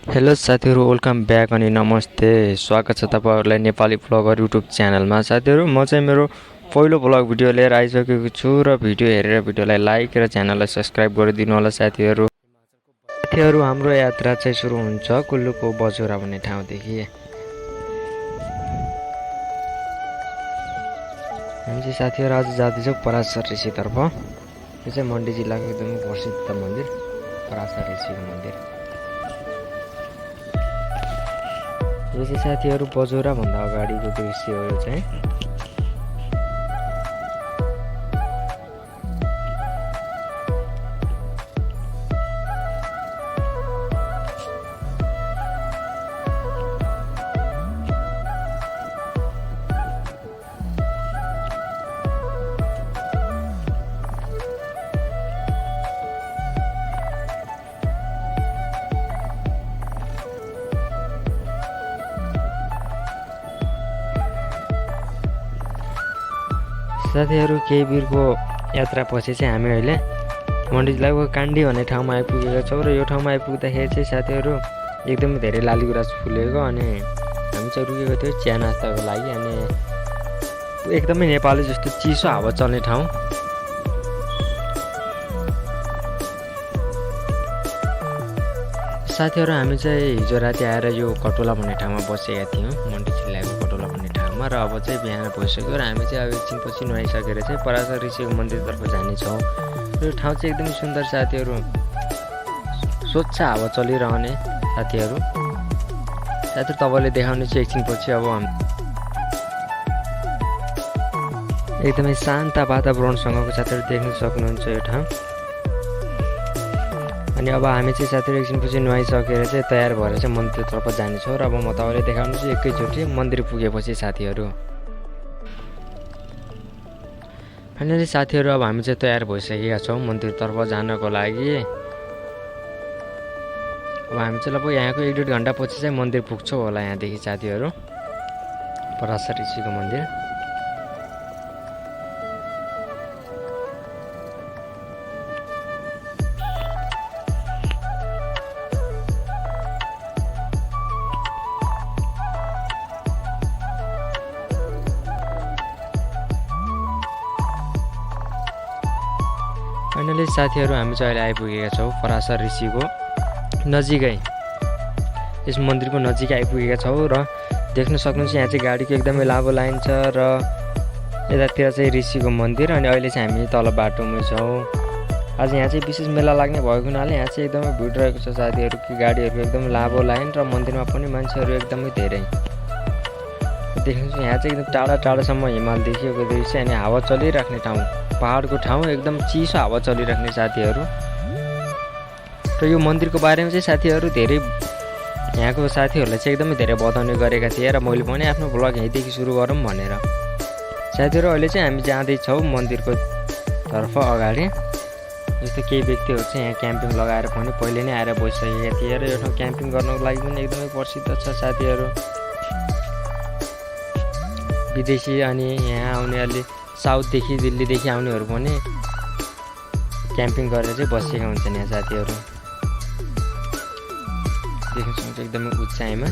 Hello साथीहरू, welcome back अनि नमस्ते। स्वागत छ तपाईँहरूलाई नेपाली ब्लगर युट्युब च्यानलमा। साथीहरू, म चाहिँ मेरो पहिलो ब्लग भिडियो लिएर आइसकेको छु र भिडियो हेरेर भिडियोलाई लाइक र च्यानललाई सब्सक्राइब गरिदिनु होला। साथीहरू, हाम्रो यात्रा चाहिँ सुरु हुन्छ कुल्लुको बजुरा भन्ने ठाउँदेखि। हामी चाहिँ साथीहरू आज जाँदैछौँ पराशर ऋषितर्फ। यो चाहिँ मन्डी जिल्लाको एकदमै प्रसिद्ध मन्दिर पराशर ऋषिको मन्दिर। यो चाहिँ साथीहरू बजुरा भन्दा अगाडिको दृश्य हो। यो चाहिँ साथीहरू, केही बिरको यात्रापछि चाहिँ हामी अहिले मन्डी जिल्लाको कान्डी भन्ने ठाउँमा आइपुगेका छौँ र यो ठाउँमा आइपुग्दाखेरि चाहिँ साथीहरू एकदमै धेरै लालीगुराँस फुलेको अनि हामी चाहिँ रुकेको थियो चिया नास्ताको लागि। अनि एकदमै नेपाली जस्तो चिसो हावा चल्ने ठाउँ। साथीहरू, हामी चाहिँ हिजो राति आएर यो कटोला भन्ने ठाउँमा बसेका थियौँ, मन्डी जिल्लाको कटोला भन्ने ठाउँमा। र अब चाहिँ बिहान भइसक्यो र हामी चाहिँ अब एकछिनपछि नुहाइसकेर चाहिँ पराशर ऋषिको मन्दिरतर्फ जानेछौँ। यो ठाउँ चाहिँ एकदमै सुन्दर साथीहरू, स्वच्छ हावा चलिरहने। साथीहरू तपाईँले देखाउने चाहिँ एकछिनपछि अब एकदमै शान्त वातावरणसँगको साथीहरू देख्न सक्नुहुन्छ यो ठाउँ। अनि अब हामी चाहिँ साथीहरू एकछिनपछि नुहाइसकेर चाहिँ तयार भएर चाहिँ मन्दिरतर्फ जानेछौँ। र अब म तपाईँले देखाउनु चाहिँ एकैचोटि मन्दिर पुगेपछि साथीहरू। फाइनली साथीहरू, अब हामी चाहिँ तयार भइसकेका छौँ मन्दिरतर्फ जानको लागि। अब हामी चाहिँ लगभग यहाँको 1-1.5 घन्टा पछि चाहिँ मन्दिर पुग्छौँ होला यहाँदेखि साथीहरू, पराशर ऋषिको मन्दिर। फाइनली साथीहरू, हामी चाहिँ अहिले आइपुगेका छौँ पराशर ऋषिको नजिकै, यस मन्दिरको नजिकै आइपुगेका छौँ। र देख्न सक्नुहुन्छ यहाँ चाहिँ गाडीको एकदमै लामो लाइन छ र यतातिर चाहिँ ऋषिको मन्दिर। अनि अहिले चाहिँ हामी तल बाटोमै छौँ। आज यहाँ चाहिँ विशेष मेला लाग्ने भएको हुनाले यहाँ चाहिँ एकदमै भिड रहेको छ साथीहरू, कि गाडीहरूको एकदमै लामो लाइन र मन्दिरमा पनि मान्छेहरू एकदमै धेरै। देख्नुहुन्छ यहाँ चाहिँ एकदम टाढा टाढासम्म हिमाल देखिएको दृश्य अनि हावा चलिराख्ने ठाउँ, पहाडको ठाउँ, एकदम चिसो हावा चलिराख्ने साथीहरू। र यो मन्दिरको बारेमा चाहिँ साथीहरू धेरै यहाँको साथीहरूले चाहिँ एकदमै धेरै बताउने गरेका थिए र मैले पनि आफ्नो ब्लग यहीँदेखि सुरु गरौँ भनेर। साथीहरू, अहिले चाहिँ हामी जाँदैछौँ मन्दिरको तर्फ अगाडि। जस्तो केही व्यक्तिहरू चाहिँ यहाँ क्याम्पिङ लगाएर पनि पहिले नै आएर बसिसकेका थिए र यो ठाउँ क्याम्पिङ गर्नको लागि पनि एकदमै प्रसिद्ध छ साथीहरू। विदेशी अनि यहाँ आउनेहरूले साउथदेखि दिल्लीदेखि आउनेहरू पनि क्याम्पिङ गरेर चाहिँ बसेका हुन्छन् यहाँ साथीहरू। देख्न सक्नुहुन्छ एकदमै उचाइमा।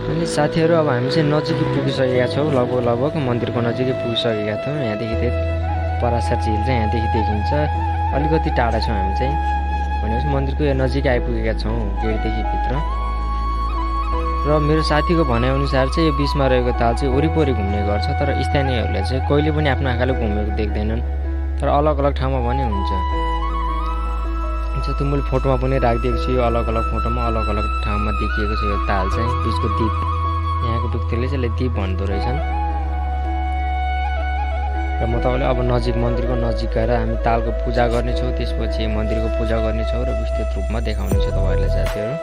अनि साथीहरू, अब हामी चाहिँ नजिकै पुगिसकेका छौँ, लगभग मन्दिरको नजिकै पुगिसकेका थियौँ। यहाँदेखि चाहिँ पराशर झिल चाहिँ यहाँदेखि देखिन्छ। अलिकति टाढा छौँ हामी चाहिँ, भनेपछि मन्दिरको यो नजिकै आइपुगेका छौँ गेटदेखि भित्र। र मेरो साथीको भनाइअनुसार चाहिँ यो बिचमा रहेको ताल चाहिँ वरिपरि घुम्ने गर्छ, तर स्थानीयहरूले चाहिँ कहिले पनि आफ्नो आँखाले घुमेको देख्दैनन्, तर अलग अलग ठाउँमा पनि हुन्छ। त्यो मैले फोटोमा पनि राखिदिएको छु। यो अलग अलग फोटोमा अलग अलग ठाउँमा देखिएको छ यो ताल चाहिँ, बिचको दीप। यहाँको व्यक्तिले चाहिँ यसलाई दीप भन्दो रहेछन्। र म तपाईँलाई अब मन्दिरको नजिक गएर हामी तालको पूजा गर्नेछौँ, त्यसपछि मन्दिरको पूजा गर्नेछौँ र विस्तृत रूपमा देखाउनेछु तपाईँहरूलाई साथीहरू।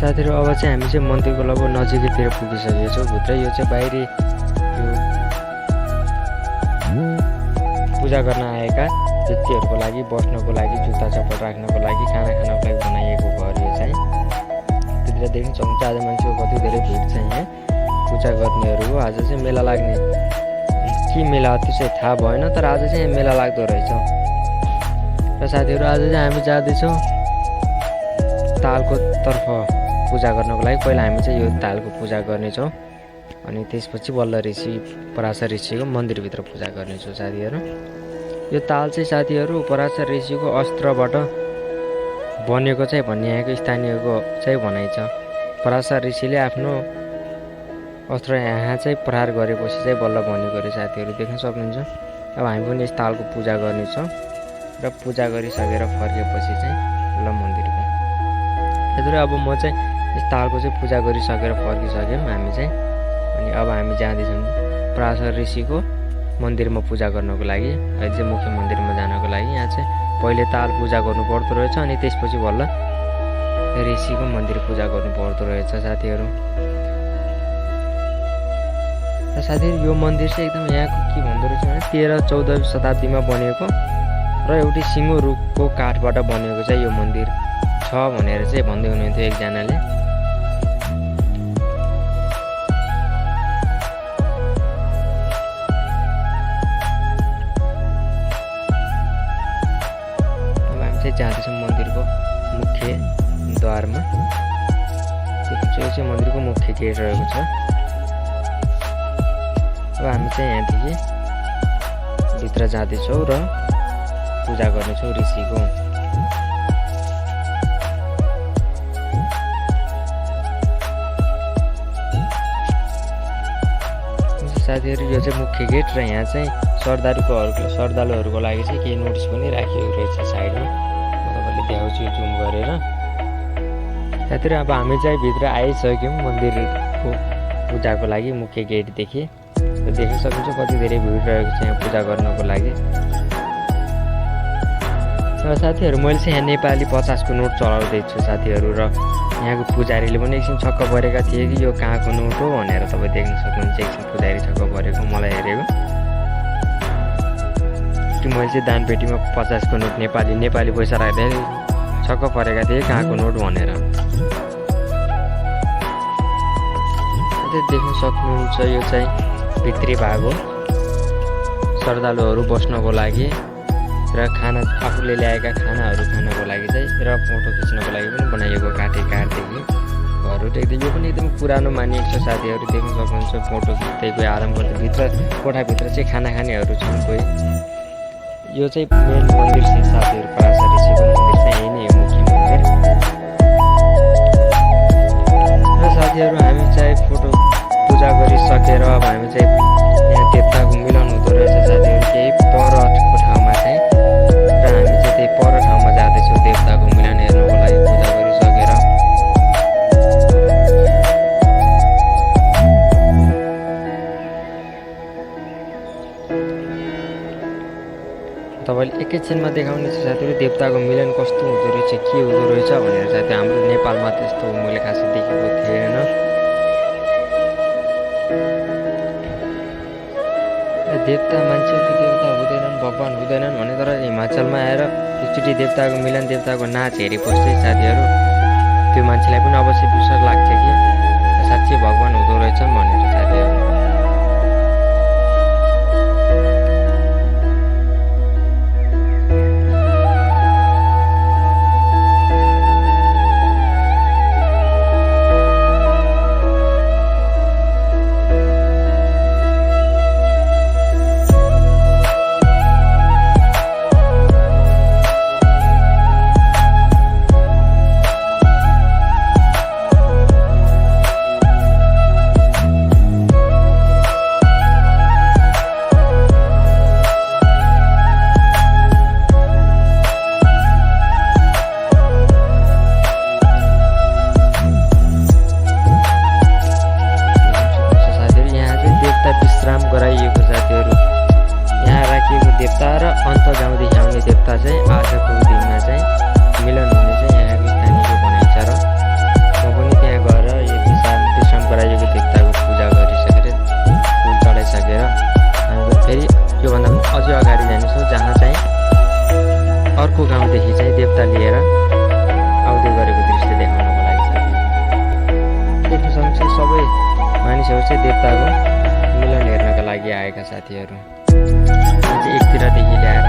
साथीहरू अब चाहिँ हामी चाहिँ मन्दिरको लगभग नजिकैतिर पुगिसकेको छौँ भित्र। यो चाहिँ बाहिरी यो पूजा गर्न आएका व्यक्तिहरूको लागि बस्नको लागि, जुत्ता चप्पल राख्नको लागि, खाना खानको लागि बनाइएको घर यो चाहिँ। त्यतिर देख्न सक्नुहुन्छ आज मान्छेको कति धेरै भिड छ यहाँ पूजा गर्नेहरू। आज चाहिँ मेला लाग्ने के मेला त्यो चाहिँ थाहा भएन, तर आज चाहिँ मेला लाग्दो रहेछ। र साथीहरू आज चाहिँ हामी जाँदैछौँ तालको तर्फ पूजा गर्नको लागि। पहिला हामी चाहिँ यो तालको पूजा गर्नेछौँ अनि त्यसपछि बल्ल ऋषि पराशर ऋषिको मन्दिरभित्र पूजा गर्नेछौँ साथीहरू। यो ताल चाहिँ साथीहरू पराशर ऋषिको अस्त्रबाट बनेको चाहिँ भन्ने यहाँको स्थानीयको चाहिँ भनाइ छ। पराशर ऋषिले आफ्नो अस्त्र यहाँ चाहिँ प्रहार गरेपछि चाहिँ बल्ल बनेको अरे साथीहरू, देख्न सक्नुहुन्छ। अब हामी पनि यस तालको पूजा गर्नेछौँ र पूजा गरिसकेर फर्केपछि चाहिँ बल्ल मन्दिरको साथीहरू। अब म चाहिँ यस तालको चाहिँ पूजा गरिसकेर फर्किसक्यौँ हामी चाहिँ। अनि अब हामी जाँदैछौँ पराशर ऋषिको मन्दिरमा पूजा गर्नको लागि। अहिले चाहिँ मुख्य मन्दिरमा जानको लागि यहाँ चाहिँ पहिले ताल पूजा गर्नु पर्दो रहेछ अनि त्यसपछि बल्ल ऋषिको मन्दिर पूजा गर्नु पर्दो रहेछ साथीहरू। र साथीहरू यो मन्दिर चाहिँ एकदम यहाँको के भन्दो रहेछ भने 13-14 शताब्दीमा बनेको र एउटै सिङ्गो रुखको काठबाट बनेको चाहिँ यो मन्दिर छ भनेर चाहिँ भन्दै हुनुहुन्थ्यो एकजनाले। अब हामी चाहिँ जाँदैछौँ मन्दिरको मुख्य द्वारमा। यो चाहिँ मन्दिरको मुख्य गेट रहेको छ। अब हामी चाहिँ यहाँदेखि भित्र जाँदैछौँ र पूजा गर्नेछौँ ऋषिको। साथीहरू यो चाहिँ मुख्य गेट र यहाँ चाहिँ श्रद्धालुहरूको लागि चाहिँ केही नोटिस पनि राखिएको रहेछ साइडमा। म तपाईँले देखाउँछु जुम गरेर साथीहरू। अब हामी चाहिँ भित्र आइसक्यौँ मन्दिरको पूजाको लागि मुख्य गेटदेखि। देख्न सक्नुहुन्छ कति धेरै भिड रहेको छ यहाँ पूजा गर्नको लागि। र साथीहरू मैले चाहिँ यहाँ नेपाली 50 को नोट चलाउँदैछु साथीहरू। र यहाँको पुजारीले पनि एकछिन छक्क परेका थिए कि यो कहाँको नोट हो भनेर। तपाईँ देख्न सक्नुहुन्छ एकछिन पुजारी छक्क परेको मलाई हेरेको कि मैले चाहिँ दानपेटीमा 50 को नोट नेपाली पैसा राख्दाखेरि छक्क परेका थिए कहाँको नोट भनेर। देख्न सक्नुहुन्छ यो चाहिँ भित्री भाग हो श्रद्धालुहरू बस्नको लागि र खाना आफूले ल्याएका खानाहरू खानको लागि चाहिँ र फोटो खिच्नको लागि पनि बनाइएको काठदेखि घरहरू देख्दै। यो पनि एकदम पुरानो मानिएको छ साथीहरू, देख्न सक्नुहुन्छ। फोटो खिच्दै कोही आराम गर्दै भित्र कोठाभित्र चाहिँ खाना खानेहरू छन् कोही। यो चाहिँ मेन मन्दिर छ साथीहरू पराशर ऋषिको मन्दिर चाहिँ यही नै हो मुख्य मन्दिर। र साथीहरू हामी चाहिँ फोटो पूजा गरिसकेर अब हामी चाहिँ यहाँ देवताको मिलन हुँदो रहेछ साथीहरू केही परको ठाउँमा चाहिँ। र हामी चाहिँ त्यही पर ठाउँमा जाँदैछौँ देवताको मिलन हेर्नको लागि पूजा गरिसकेर। तपाईँले एकैछिनमा देखाउने छ साथीहरू देवताको मिलन कस्तो हुँदो रहेछ के हुँदो रहेछ भनेर। साथी हाम्रो नेपालमा त्यस्तो मैले खासै देखेको थिएन। देवता मान्छेहरू देवता हुँदैनन् भगवान् हुँदैनन् भने, तर हिमाचलमा आएर एकचोटि देवताको मिलन देवताको नाच हेरेपछि चाहिँ साथीहरू त्यो मान्छेलाई पनि अवश्य विश्वास लाग्छ कि साँच्चै भगवान् हुँदो रहेछन् भनेर साथीहरू। साथीहरू। यहाँ चाहिँ एकतिरदेखि ल्याएर